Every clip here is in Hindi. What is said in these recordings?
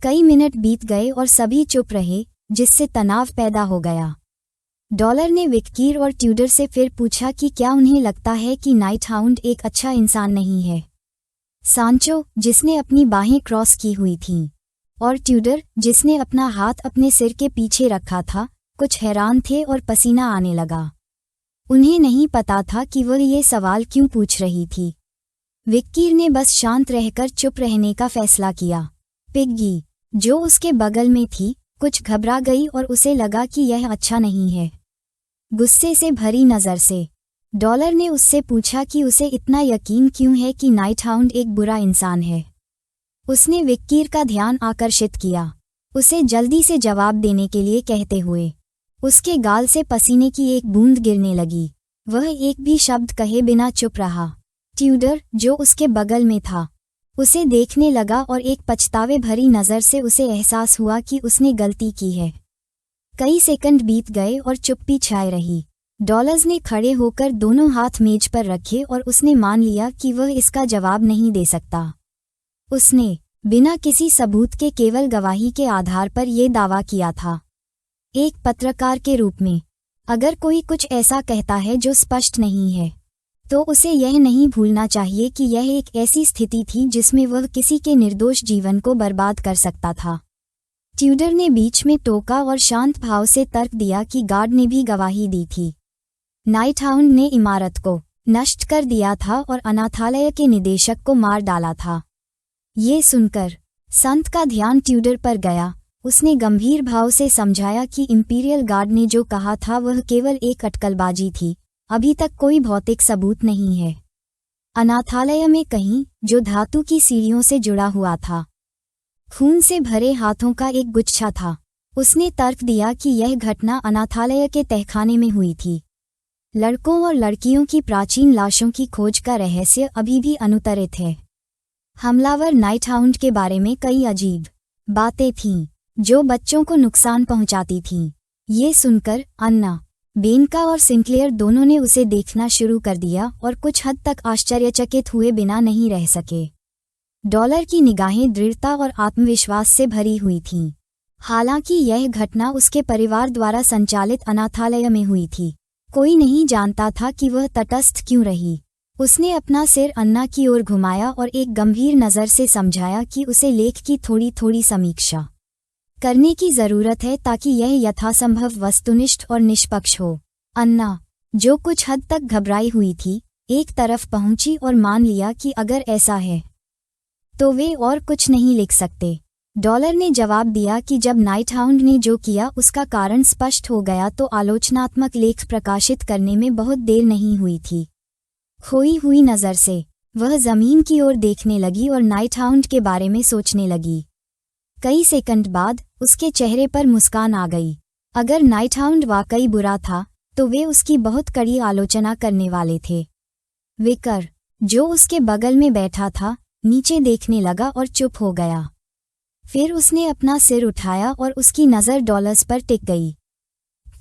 कई मिनट बीत गए और सभी चुप रहे, जिससे तनाव पैदा हो गया। डॉलर ने विक्कीर और ट्यूडर से फिर पूछा कि क्या उन्हें लगता है कि नाइट हाउंड एक अच्छा इंसान नहीं है। सांचो, जिसने अपनी बाहें क्रॉस की हुई थीं, और ट्यूडर, जिसने अपना हाथ अपने सिर के पीछे रखा था, कुछ हैरान थे और पसीना आने लगा। उन्हें नहीं पता था कि वह ये सवाल क्यों पूछ रही थी। विक्कीर ने बस शांत रहकर चुप रहने का फैसला किया। पिग्गी, जो उसके बगल में थी, कुछ घबरा गई और उसे लगा कि यह अच्छा नहीं है। गुस्से से भरी नज़र से डॉलर ने उससे पूछा कि उसे इतना यकीन क्यों है कि नाइट हाउंड एक बुरा इंसान है। उसने विक्कीर का ध्यान आकर्षित किया, उसे जल्दी से जवाब देने के लिए कहते हुए। उसके गाल से पसीने की एक बूंद गिरने लगी। वह एक भी शब्द कहे बिना चुप रहा। ट्यूडर, जो उसके बगल में था, उसे देखने लगा और एक पछतावे भरी नज़र से उसे एहसास हुआ कि उसने गलती की है। कई सेकंड बीत गए और चुप्पी छाए रही। डॉलर्स ने खड़े होकर दोनों हाथ मेज पर रखे और उसने मान लिया कि वह इसका जवाब नहीं दे सकता। उसने बिना किसी सबूत के केवल गवाही के आधार पर यह दावा किया था। एक पत्रकार के रूप में, अगर कोई कुछ ऐसा कहता है जो स्पष्ट नहीं है, तो उसे यह नहीं भूलना चाहिए कि यह एक ऐसी स्थिति थी जिसमें वह किसी के निर्दोष जीवन को बर्बाद कर सकता था। ट्यूडर ने बीच में टोका और शांत भाव से तर्क दिया कि गार्ड ने भी गवाही दी थी। नाइट हाउंड ने इमारत को नष्ट कर दिया था और अनाथालय के निदेशक को मार डाला था। ये सुनकर संत का ध्यान ट्यूडर पर गया। उसने गंभीर भाव से समझाया कि इंपीरियल गार्ड ने जो कहा था वह केवल एक अटकलबाजी थी। अभी तक कोई भौतिक सबूत नहीं है। अनाथालय में कहीं, जो धातु की सीढ़ियों से जुड़ा हुआ था, खून से भरे हाथों का एक गुच्छा था। उसने तर्क दिया कि यह घटना अनाथालय के तहखाने में हुई थी। लड़कों और लड़कियों की प्राचीन लाशों की खोज का रहस्य अभी भी अनुत्तरित है। हमलावर नाइट हाउंड के बारे में कई अजीब बातें थीं, जो बच्चों को नुकसान पहुंचाती थीं। ये सुनकर अन्ना बेनका और सिंक्लेयर दोनों ने उसे देखना शुरू कर दिया और कुछ हद तक आश्चर्यचकित हुए बिना नहीं रह सके। डॉलर की निगाहें दृढ़ता और आत्मविश्वास से भरी हुई थीं। हालांकि यह घटना उसके परिवार द्वारा संचालित अनाथालय में हुई थी, कोई नहीं जानता था कि वह तटस्थ क्यों रही। उसने अपना सिर अन्ना की ओर घुमाया और एक गंभीर नज़र से समझाया कि उसे लेख की थोड़ी थोड़ी समीक्षा करने की जरूरत है ताकि यह यथासंभव वस्तुनिष्ठ और निष्पक्ष हो। अन्ना, जो कुछ हद तक घबराई हुई थी, एक तरफ पहुंची और मान लिया कि अगर ऐसा है तो वे और कुछ नहीं लिख सकते। डॉलर ने जवाब दिया कि जब नाइट हाउंड ने जो किया उसका कारण स्पष्ट हो गया तो आलोचनात्मक लेख प्रकाशित करने में बहुत देर नहीं हुई थी। खोई हुई नज़र से वह जमीन की ओर देखने लगी और नाइट हाउंड के बारे में सोचने लगी। कई सेकंड बाद उसके चेहरे पर मुस्कान आ गई। अगर नाइट हाउंड वाकई बुरा था, तो वे उसकी बहुत कड़ी आलोचना करने वाले थे। विकर, जो उसके बगल में बैठा था, नीचे देखने लगा और चुप हो गया। फिर उसने अपना सिर उठाया और उसकी नज़र डॉलर्स पर टिक गई।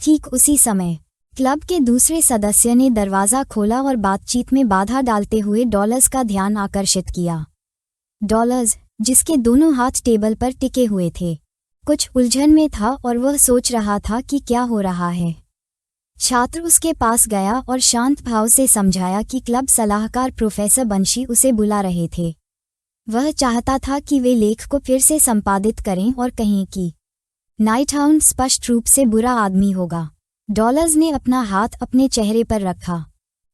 ठीक उसी समय क्लब के दूसरे सदस्य ने दरवाज़ा खोला और बातचीत में बाधा डालते हुए डॉलर्स का ध्यान आकर्षित किया। डॉलर्स, जिसके दोनों हाथ टेबल पर टिके हुए थे, कुछ उलझन में था और वह सोच रहा था कि क्या हो रहा है। छात्र उसके पास गया और शांत भाव से समझाया कि क्लब सलाहकार प्रोफेसर बंशी उसे बुला रहे थे। वह चाहता था कि वे लेख को फिर से संपादित करें और कहें कि नाइट हाउंड स्पष्ट रूप से बुरा आदमी होगा। डॉलर्स ने अपना हाथ अपने चेहरे पर रखा,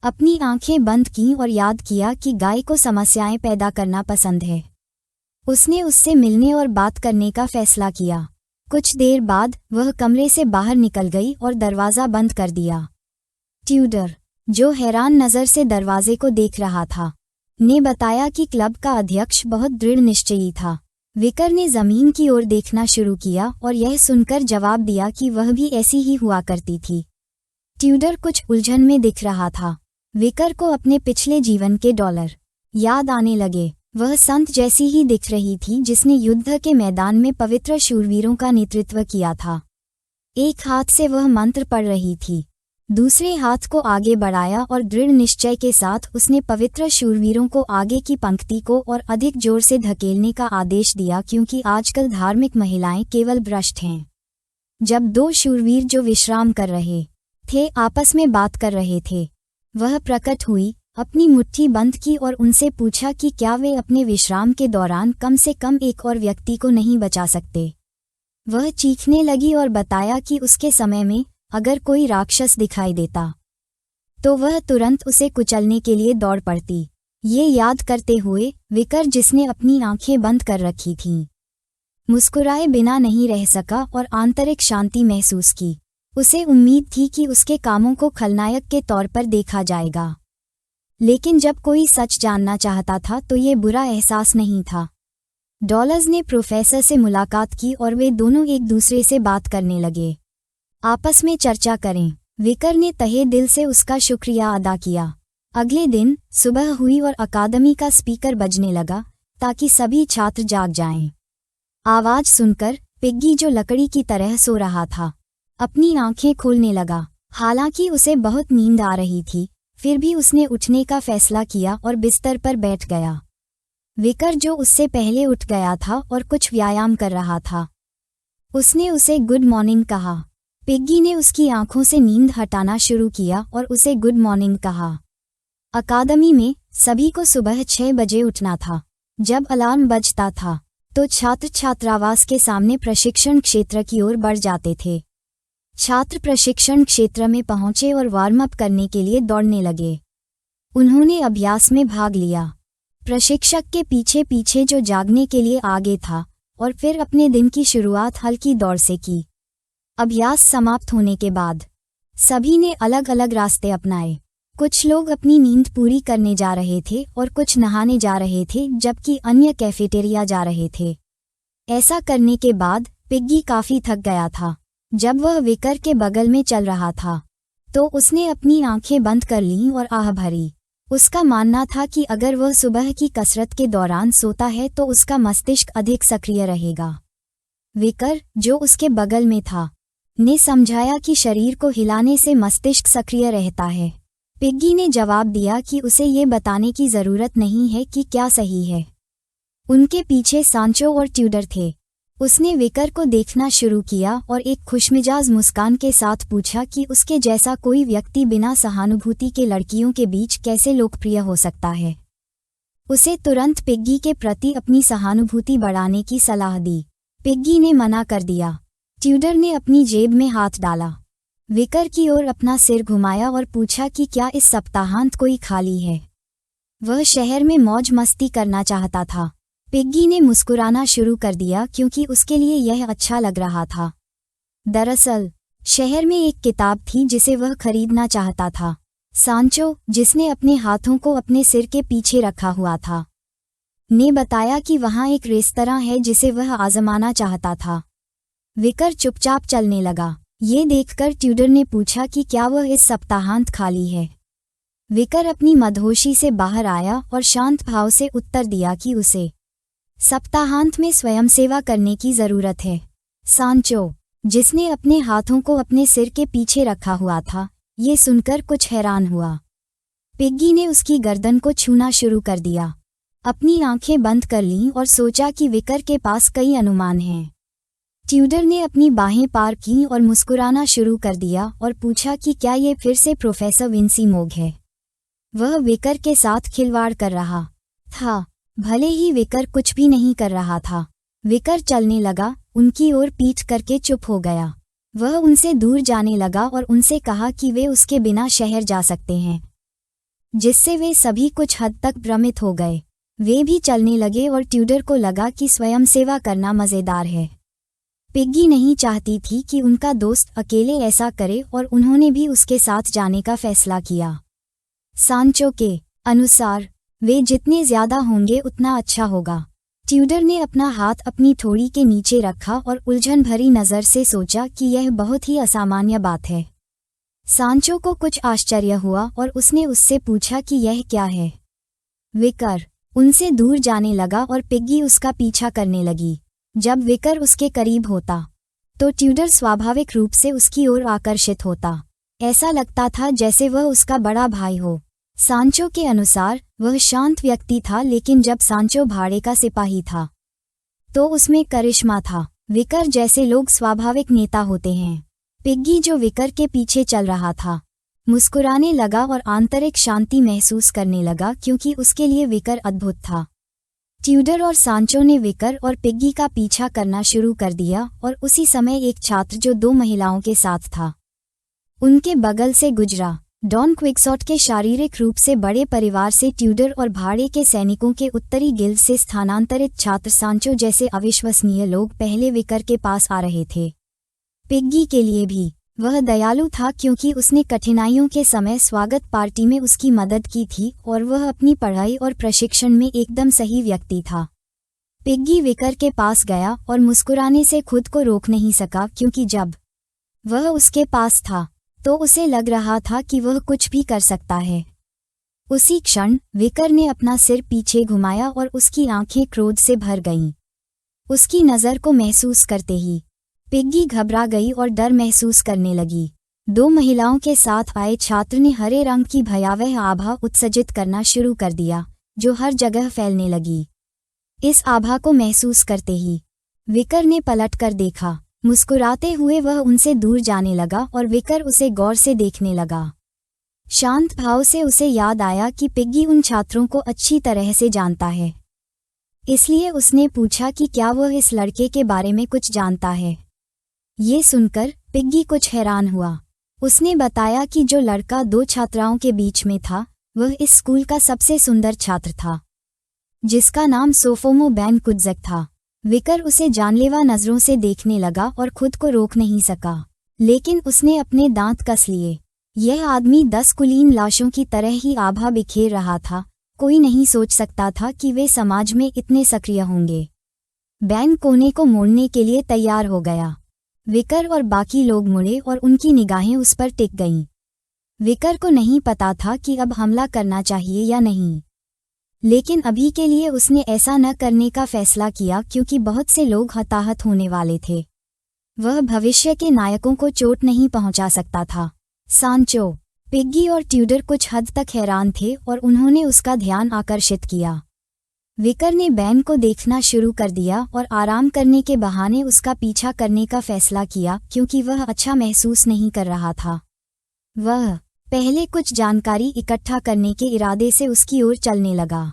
अपनी आंखें बंद कीं और याद किया कि गाय को समस्याएं पैदा करना पसंद है। उसने उससे मिलने और बात करने का फैसला किया। कुछ देर बाद वह कमरे से बाहर निकल गई और दरवाज़ा बंद कर दिया। ट्यूडर, जो हैरान नज़र से दरवाजे को देख रहा था, ने बताया कि क्लब का अध्यक्ष बहुत दृढ़ निश्चयी था। विकर ने जमीन की ओर देखना शुरू किया और यह सुनकर जवाब दिया कि वह भी ऐसी ही हुआ करती थी। ट्यूडर कुछ उलझन में दिख रहा था। विकर को अपने पिछले जीवन के डॉलर याद आने लगे। वह संत जैसी ही दिख रही थी जिसने युद्ध के मैदान में पवित्र शूरवीरों का नेतृत्व किया था। एक हाथ से वह मंत्र पढ़ रही थी। दूसरे हाथ को आगे बढ़ाया और दृढ़ निश्चय के साथ उसने पवित्र शूरवीरों को आगे की पंक्ति को और अधिक जोर से धकेलने का आदेश दिया, क्योंकि आजकल धार्मिक महिलाएं केवल भ्रष्ट हैं। जब दो शूरवीर जो विश्राम कर रहे थे आपस में बात कर रहे थे, वह प्रकट हुई, अपनी मुट्ठी बंद की और उनसे पूछा कि क्या वे अपने विश्राम के दौरान कम से कम एक और व्यक्ति को नहीं बचा सकते। वह चीखने लगी और बताया कि उसके समय में अगर कोई राक्षस दिखाई देता तो वह तुरंत उसे कुचलने के लिए दौड़ पड़ती। ये याद करते हुए विकर, जिसने अपनी आंखें बंद कर रखी थीं, मुस्कुराए बिना नहीं रह सका और आंतरिक शांति महसूस की। उसे उम्मीद थी कि उसके कामों को खलनायक के तौर पर देखा जाएगा, लेकिन जब कोई सच जानना चाहता था तो ये बुरा एहसास नहीं था। डॉलर्स ने प्रोफेसर से मुलाकात की और वे दोनों एक दूसरे से बात करने लगे। आपस में चर्चा करें। विकर ने तहे दिल से उसका शुक्रिया अदा किया। अगले दिन सुबह हुई और अकादमी का स्पीकर बजने लगा ताकि सभी छात्र जाग जाएं। आवाज सुनकर पिग्गी, जो लकड़ी की तरह सो रहा था, अपनी आंखें खोलने लगा। हालांकि उसे बहुत नींद आ रही थी, फिर भी उसने उठने का फैसला किया और बिस्तर पर बैठ गया। विकर, जो उससे पहले उठ गया था और कुछ व्यायाम कर रहा था, उसने उसे गुड मॉर्निंग कहा। पिग्गी ने उसकी आंखों से नींद हटाना शुरू किया और उसे गुड मॉर्निंग कहा। अकादमी में सभी को सुबह 6 बजे उठना था। जब अलार्म बजता था तो छात्र छात्रावास के सामने प्रशिक्षण क्षेत्र की ओर बढ़ जाते थे। छात्र प्रशिक्षण क्षेत्र में पहुंचे और वार्म अप करने के लिए दौड़ने लगे। उन्होंने अभ्यास में भाग लिया, प्रशिक्षक के पीछे पीछे जो जागने के लिए आगे था, और फिर अपने दिन की शुरुआत हल्की दौड़ से की। अभ्यास समाप्त होने के बाद सभी ने अलग अलग रास्ते अपनाए। कुछ लोग अपनी नींद पूरी करने जा रहे थे और कुछ नहाने जा रहे थे, जबकि अन्य कैफेटेरिया जा रहे थे। ऐसा करने के बाद पिग्गी काफी थक गया था। जब वह विकर के बगल में चल रहा था तो उसने अपनी आंखें बंद कर लीं और आह भरी। उसका मानना था कि अगर वह सुबह की कसरत के दौरान सोता है तो उसका मस्तिष्क अधिक सक्रिय रहेगा। विकर, जो उसके बगल में था, ने समझाया कि शरीर को हिलाने से मस्तिष्क सक्रिय रहता है। पिग्गी ने जवाब दिया कि उसे ये बताने की जरूरत नहीं है कि क्या सही है। उनके पीछे सांचो और ट्यूडर थे। उसने विकर को देखना शुरू किया और एक खुशमिजाज मुस्कान के साथ पूछा कि उसके जैसा कोई व्यक्ति बिना सहानुभूति के लड़कियों के बीच कैसे लोकप्रिय हो सकता है। उसे तुरंत पिग्गी के प्रति अपनी सहानुभूति बढ़ाने की सलाह दी। पिग्गी ने मना कर दिया। ट्यूडर ने अपनी जेब में हाथ डाला, विकर की ओर अपना सिर घुमाया और पूछा कि क्या इस सप्ताहांत कोई खाली है। वह शहर में मौज मस्ती करना चाहता था। पिग्गी ने मुस्कुराना शुरू कर दिया क्योंकि उसके लिए यह अच्छा लग रहा था। दरअसल शहर में एक किताब थी जिसे वह खरीदना चाहता था। सांचो, जिसने अपने हाथों को अपने सिर के पीछे रखा हुआ था, ने बताया कि वहाँ एक रेस्तरां है जिसे वह आजमाना चाहता था। विकर चुपचाप चलने लगा। ये देखकर ट्यूडर ने पूछा कि क्या वह इस सप्ताहांत खाली है। विकर अपनी मदहोशी से बाहर आया और शांत भाव से उत्तर दिया कि उसे सप्ताहांत में स्वयंसेवा करने की जरूरत है। सांचो, जिसने अपने हाथों को अपने सिर के पीछे रखा हुआ था, ये सुनकर कुछ हैरान हुआ। पिग्गी ने उसकी गर्दन को छूना शुरू कर दिया। अपनी आंखें बंद कर लीं और सोचा कि विकर के पास कई अनुमान हैं। ट्यूडर ने अपनी बाहें पार की और मुस्कुराना शुरू कर दिया और पूछा कि क्या ये फिर से प्रोफेसर विंसी मोग है। वह विकर के साथ खिलवाड़ कर रहा था, भले ही विकर कुछ भी नहीं कर रहा था। विकर चलने लगा, उनकी ओर पीठ करके चुप हो गया। वह उनसे दूर जाने लगा और उनसे कहा कि वे उसके बिना शहर जा सकते हैं, जिससे वे सभी कुछ हद तक भ्रमित हो गए। वे भी चलने लगे और ट्यूडर को लगा कि स्वयंसेवा करना मजेदार है। पिग्गी नहीं चाहती थी कि उनका दोस्त अकेले ऐसा करे और उन्होंने भी उसके साथ जाने का फैसला किया। सांचो के अनुसार वे जितने ज्यादा होंगे उतना अच्छा होगा। ट्यूडर ने अपना हाथ अपनी थोड़ी के नीचे रखा और उलझन भरी नजर से सोचा कि यह बहुत ही असामान्य बात है। सांचो को कुछ आश्चर्य हुआ और उसने उससे पूछा कि यह क्या है। विकर उनसे दूर जाने लगा और पिग्गी उसका पीछा करने लगी। जब विकर उसके करीब होता तो ट्यूडर स्वाभाविक रूप से उसकी ओर आकर्षित होता। ऐसा लगता था जैसे वह उसका बड़ा भाई हो। सांचो के अनुसार वह शांत व्यक्ति था, लेकिन जब सांचो भाड़े का सिपाही था तो उसमें करिश्मा था। विकर जैसे लोग स्वाभाविक नेता होते हैं। पिग्गी, जो विकर के पीछे चल रहा था, मुस्कुराने लगा और आंतरिक शांति महसूस करने लगा, क्योंकि उसके लिए विकर अद्भुत था। ट्यूडर और सांचो ने विकर और पिग्गी का पीछा करना शुरू कर दिया और उसी समय एक छात्र जो 2 महिलाओं के साथ था उनके बगल से गुजरा। डॉन क्विक्सॉट के शारीरिक रूप से बड़े परिवार से ट्यूडर और भाड़े के सैनिकों के उत्तरी गिल्ड से स्थानांतरित छात्र सांचो जैसे अविश्वसनीय लोग पहले विकर के पास आ रहे थे। पिग्गी के लिए भी वह दयालु था, क्योंकि उसने कठिनाइयों के समय स्वागत पार्टी में उसकी मदद की थी और वह अपनी पढ़ाई और प्रशिक्षण में एकदम सही व्यक्ति था। पिग्गी विकर के पास गया और मुस्कुराने से खुद को रोक नहीं सका, क्योंकि जब वह उसके पास था तो उसे लग रहा था कि वह कुछ भी कर सकता है। उसी क्षण विकर ने अपना सिर पीछे घुमाया और उसकी आंखें क्रोध से भर गईं। उसकी नज़र को महसूस करते ही पिग्गी घबरा गई और डर महसूस करने लगी। 2 महिलाओं के साथ आए छात्र ने हरे रंग की भयावह आभा उत्सर्जित करना शुरू कर दिया, जो हर जगह फैलने लगी। इस आभा को महसूस करते ही विकर ने पलट कर देखा। मुस्कुराते हुए वह उनसे दूर जाने लगा और विकर उसे गौर से देखने लगा। शांत भाव से उसे याद आया कि पिग्गी उन छात्रों को अच्छी तरह से जानता है, इसलिए उसने पूछा कि क्या वह इस लड़के के बारे में कुछ जानता है। ये सुनकर पिग्गी कुछ हैरान हुआ। उसने बताया कि जो लड़का 2 छात्राओं के बीच में था वह इस स्कूल का सबसे सुंदर छात्र था, जिसका नाम सोफोमो बैन कुत्ज़क था। विकर उसे जानलेवा नजरों से देखने लगा और खुद को रोक नहीं सका, लेकिन उसने अपने दांत कस लिए। यह आदमी 10 कुलीन लाशों की तरह ही आभा बिखेर रहा था। कोई नहीं सोच सकता था कि वे समाज में इतने सक्रिय होंगे। बैन कोने को मोड़ने के लिए तैयार हो गया। विकर और बाकी लोग मुड़े और उनकी निगाहें उस पर टिक गईं। विकर को नहीं पता था कि अब हमला करना चाहिए या नहीं, लेकिन अभी के लिए उसने ऐसा न करने का फैसला किया, क्योंकि बहुत से लोग हताहत होने वाले थे। वह भविष्य के नायकों को चोट नहीं पहुंचा सकता था। सांचो, पिग्गी और ट्यूडर कुछ हद तक हैरान थे और उन्होंने उसका ध्यान आकर्षित किया। विकर ने बैन को देखना शुरू कर दिया और आराम करने के बहाने उसका पीछा करने का फैसला किया, क्योंकि वह अच्छा महसूस नहीं कर रहा था। वह पहले कुछ जानकारी इकट्ठा करने के इरादे से उसकी ओर चलने लगा।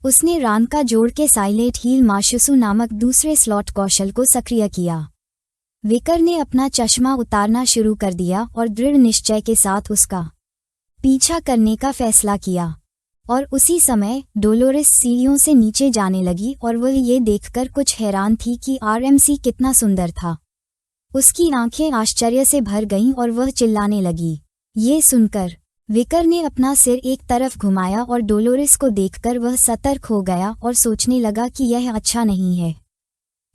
उसने रानका जोड़ के साइलेंट हील माशुसु नामक दूसरे स्लॉट कौशल को सक्रिय किया। विकर ने अपना चश्मा उतारना शुरू कर दिया और दृढ़ निश्चय के साथ उसका पीछा करने का फैसला किया। और उसी समय डोलोरेस सीढ़ियों से नीचे जाने लगी और वह ये देखकर कुछ हैरान थी कि आरएमसी कितना सुंदर था। उसकी आंखें आश्चर्य से भर गईं और वह चिल्लाने लगी। ये सुनकर विकर ने अपना सिर एक तरफ घुमाया और डोलोरेस को देखकर वह सतर्क हो गया और सोचने लगा कि यह अच्छा नहीं है।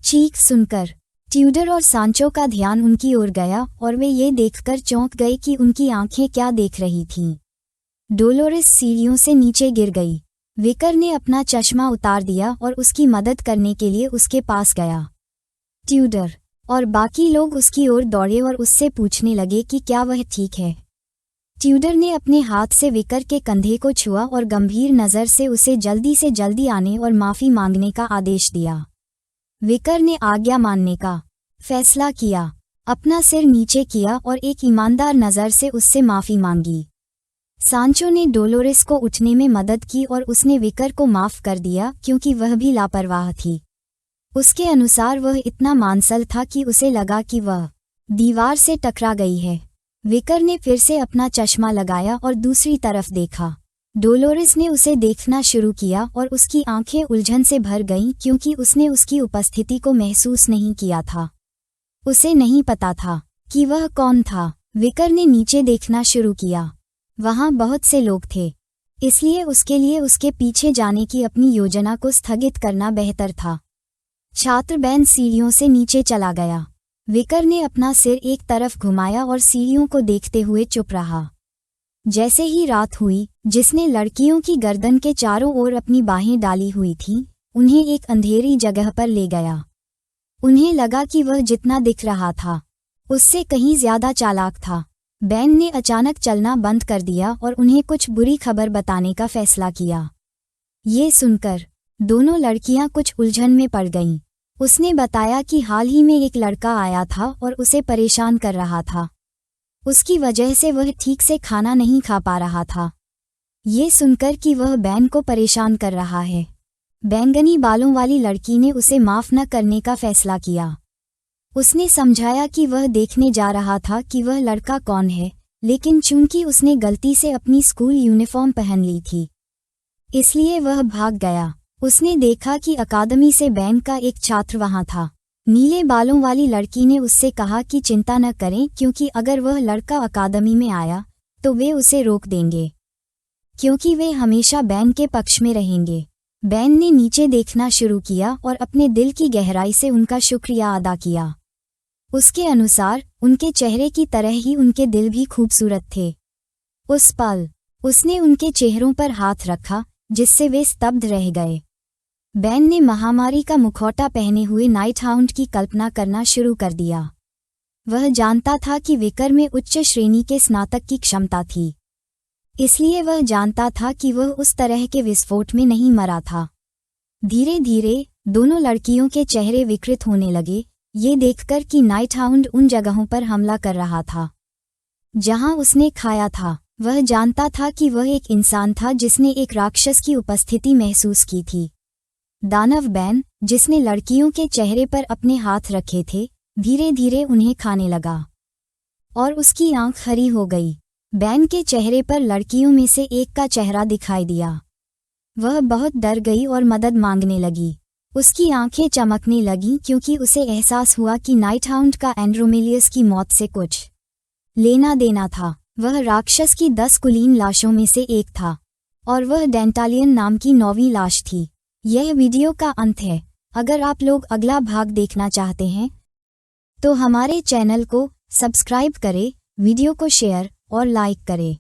चीख सुनकर ट्यूडर और सांचो का ध्यान उनकी ओर गया और वे ये देखकर चौंक गए कि उनकी आंखें क्या देख रही थीं। डोलोरेस सीढ़ियों से नीचे गिर गई। विकर ने अपना चश्मा उतार दिया और उसकी मदद करने के लिए उसके पास गया। ट्यूडर और बाकी लोग उसकी ओर दौड़े और उससे पूछने लगे कि क्या वह ठीक है। ट्यूडर ने अपने हाथ से विकर के कंधे को छुआ और गंभीर नज़र से उसे जल्दी से जल्दी आने और माफ़ी मांगने का आदेश दिया। विकर ने आज्ञा मानने का फैसला किया, अपना सिर नीचे किया और एक ईमानदार नज़र से उससे माफ़ी मांगी। सांचो ने डोलोरेस को उठने में मदद की और उसने विकर को माफ़ कर दिया, क्योंकि वह भी लापरवाह थी। उसके अनुसार वह इतना मांसल था कि उसे लगा कि वह दीवार से टकरा गई है। विकर ने फिर से अपना चश्मा लगाया और दूसरी तरफ देखा। डोलोरेस ने उसे देखना शुरू किया और उसकी आंखें उलझन से भर गईं, क्योंकि उसने उसकी उपस्थिति को महसूस नहीं किया था। उसे नहीं पता था कि वह कौन था। विकर ने नीचे देखना शुरू किया। वहां बहुत से लोग थे, इसलिए उसके लिए उसके पीछे जाने की अपनी योजना को स्थगित करना बेहतर था। छात्र बैन सीढ़ियों से नीचे चला गया। विकर ने अपना सिर एक तरफ घुमाया और सीढ़ियों को देखते हुए चुप रहा। जैसे ही रात हुई, जिसने लड़कियों की गर्दन के चारों ओर अपनी बाहें डाली हुई थीं, उन्हें एक अंधेरी जगह पर ले गया। उन्हें लगा कि वह जितना दिख रहा था उससे कहीं ज्यादा चालाक था। बैन ने अचानक चलना बंद कर दिया और उन्हें कुछ बुरी खबर बताने का फैसला किया। ये सुनकर दोनों लड़कियां कुछ उलझन में पड़ गईं। उसने बताया कि हाल ही में एक लड़का आया था और उसे परेशान कर रहा था। उसकी वजह से वह ठीक से खाना नहीं खा पा रहा था। ये सुनकर कि वह बैन को परेशान कर रहा है, बैंगनी बालों वाली लड़की ने उसे माफ न करने का फैसला किया। उसने समझाया कि वह देखने जा रहा था कि वह लड़का कौन है, लेकिन चूंकि उसने गलती से अपनी स्कूल यूनिफॉर्म पहन ली थी, इसलिए वह भाग गया। उसने देखा कि अकादमी से बैन का एक छात्र वहां था। नीले बालों वाली लड़की ने उससे कहा कि चिंता न करें, क्योंकि अगर वह लड़का अकादमी में आया तो वे उसे रोक देंगे, क्योंकि वे हमेशा बैन के पक्ष में रहेंगे। बैन ने नीचे देखना शुरू किया और अपने दिल की गहराई से उनका शुक्रिया अदा किया। उसके अनुसार उनके चेहरे की तरह ही उनके दिल भी खूबसूरत थे। उस पल उसने उनके चेहरों पर हाथ रखा, जिससे वे स्तब्ध रह गए। बैन ने महामारी का मुखौटा पहने हुए नाइट हाउंड की कल्पना करना शुरू कर दिया। वह जानता था कि विकर में उच्च श्रेणी के स्नातक की क्षमता थी, इसलिए वह जानता था कि वह उस तरह के विस्फोट में नहीं मरा था। धीरे धीरे दोनों लड़कियों के चेहरे विकृत होने लगे, ये देखकर कि नाइट हाउंड उन जगहों पर हमला कर रहा था जहां उसने खाया था। वह जानता था कि वह एक इंसान था जिसने एक राक्षस की उपस्थिति महसूस की थी। दानव बैन, जिसने लड़कियों के चेहरे पर अपने हाथ रखे थे, धीरे धीरे उन्हें खाने लगा और उसकी आंख हरी हो गई। बैन के चेहरे पर लड़कियों में से एक का चेहरा दिखाई दिया। वह बहुत डर गई और मदद मांगने लगी। उसकी आंखें चमकने लगीं क्योंकि उसे एहसास हुआ कि नाइट हाउंड का एंड्रोमेलियस की मौत से कुछ लेना देना था। वह राक्षस की 10 कुलीन लाशों में से एक था और वह डेंटालियन नाम की 9वीं लाश थी। यह वीडियो का अंत है। अगर आप लोग अगला भाग देखना चाहते हैं तो हमारे चैनल को सब्सक्राइब करें, वीडियो को शेयर और लाइक करें।